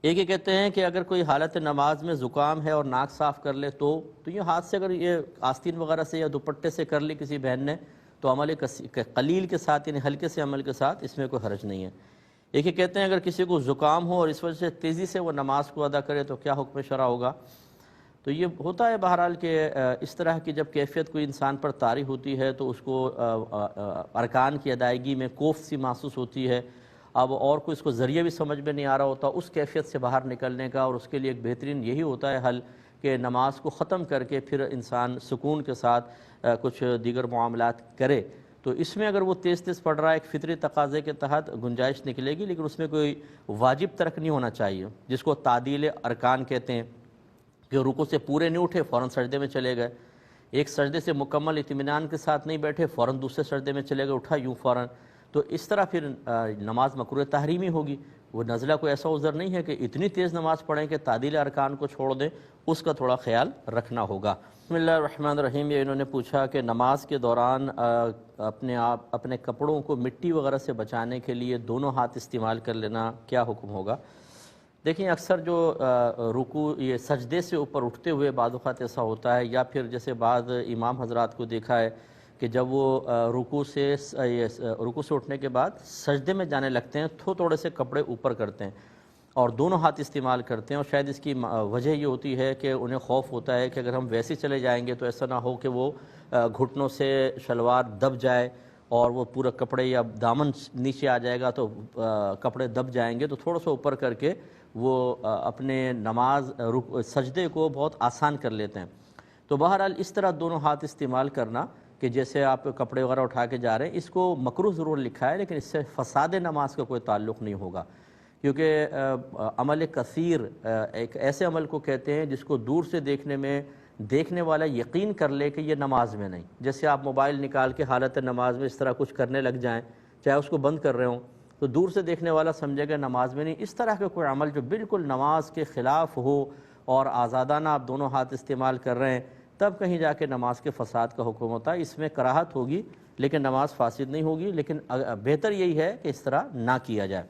ایک یہ کہتے ہیں کہ اگر کوئی حالت نماز میں زکام ہے اور ناک صاف کر لے تو یہ ہاتھ سے اگر یہ آستین وغیرہ سے یا دوپٹے سے کر لی کسی بہن نے تو عمل قلیل کے ساتھ یعنی ہلکے سے عمل کے ساتھ اس میں کوئی حرج نہیں ہے۔ ایک یہ کہتے ہیں اگر کسی کو زکام ہو اور اس وجہ سے تیزی سے وہ نماز کو ادا کرے تو کیا حکم شرع ہوگا؟ تو یہ ہوتا ہے بہرحال کہ اس طرح کی جب کیفیت کوئی انسان پر طاری ہوتی ہے تو اس کو ارکان کی ادائیگی میں کوفت سی محسوس ہوتی ہے۔ اب اور کوئی اس کو ذریعہ بھی سمجھ میں نہیں آ رہا ہوتا، اس کیفیت سے باہر نکلنے کا اور اس کے لیے ایک بہترین یہی ہوتا ہے حل کہ نماز کو ختم کر کے پھر انسان سکون کے ساتھ کچھ دیگر معاملات کرے۔ تو اس میں اگر وہ تیز تیز پڑھ رہا ہے ایک فطری تقاضے کے تحت گنجائش نکلے گی، لیکن اس میں کوئی واجب ترک نہیں ہونا چاہیے جس کو تعدیل ارکان کہتے ہیں کہ رکوع سے پورے نہیں اٹھے فوراً سجدے میں چلے گئے، ایک سجدے سے مکمل اطمینان کے ساتھ نہیں بیٹھے فوراً دوسرے سجدے میں چلے گئے، اٹھا یوں فوراً، تو اس طرح پھر نماز مکروہ تحریمی ہوگی۔ وہ نزلہ کوئی ایسا عذر نہیں ہے کہ اتنی تیز نماز پڑھیں کہ تعدیل ارکان کو چھوڑ دیں، اس کا تھوڑا خیال رکھنا ہوگا۔ بسم اللہ الرحمن الرحیم۔ یہ انہوں نے پوچھا کہ نماز کے دوران اپنے کپڑوں کو مٹی وغیرہ سے بچانے کے لیے دونوں ہاتھ استعمال کر لینا کیا حکم ہوگا؟ دیکھیں اکثر جو رکوع یہ سجدے سے اوپر اٹھتے ہوئے بعض اوقات ایسا ہوتا ہے، یا پھر جیسے بعض امام حضرات کو دیکھا ہے کہ جب وہ رکوع سے اٹھنے کے بعد سجدے میں جانے لگتے ہیں تھوڑے سے کپڑے اوپر کرتے ہیں اور دونوں ہاتھ استعمال کرتے ہیں، اور شاید اس کی وجہ یہ ہوتی ہے کہ انہیں خوف ہوتا ہے کہ اگر ہم ویسے چلے جائیں گے تو ایسا نہ ہو کہ وہ گھٹنوں سے شلوار دب جائے اور وہ پورا کپڑے یا دامن نیچے آ جائے گا تو کپڑے دب جائیں گے، تو تھوڑا سا اوپر کر کے وہ اپنے نماز سجدے کو بہت آسان کر لیتے ہیں۔ تو بہرحال اس طرح دونوں ہاتھ استعمال کرنا کہ جیسے آپ کپڑے وغیرہ اٹھا کے جا رہے ہیں، اس کو مکروہ ضرور لکھا ہے لیکن اس سے فساد نماز کا کوئی تعلق نہیں ہوگا، کیونکہ عمل کثیر ایک ایسے عمل کو کہتے ہیں جس کو دور سے دیکھنے میں دیکھنے والا یقین کر لے کہ یہ نماز میں نہیں۔ جیسے آپ موبائل نکال کے حالت نماز میں اس طرح کچھ کرنے لگ جائیں، چاہے اس کو بند کر رہے ہوں، تو دور سے دیکھنے والا سمجھے گا نماز میں نہیں۔ اس طرح کا کوئی عمل جو بالکل نماز کے خلاف ہو اور آزادانہ آپ دونوں ہاتھ استعمال کر رہے ہیں، تب کہیں جا کے نماز کے فساد کا حکم ہوتا ہے۔ اس میں کراہت ہوگی لیکن نماز فاسد نہیں ہوگی، لیکن بہتر یہی ہے کہ اس طرح نہ کیا جائے۔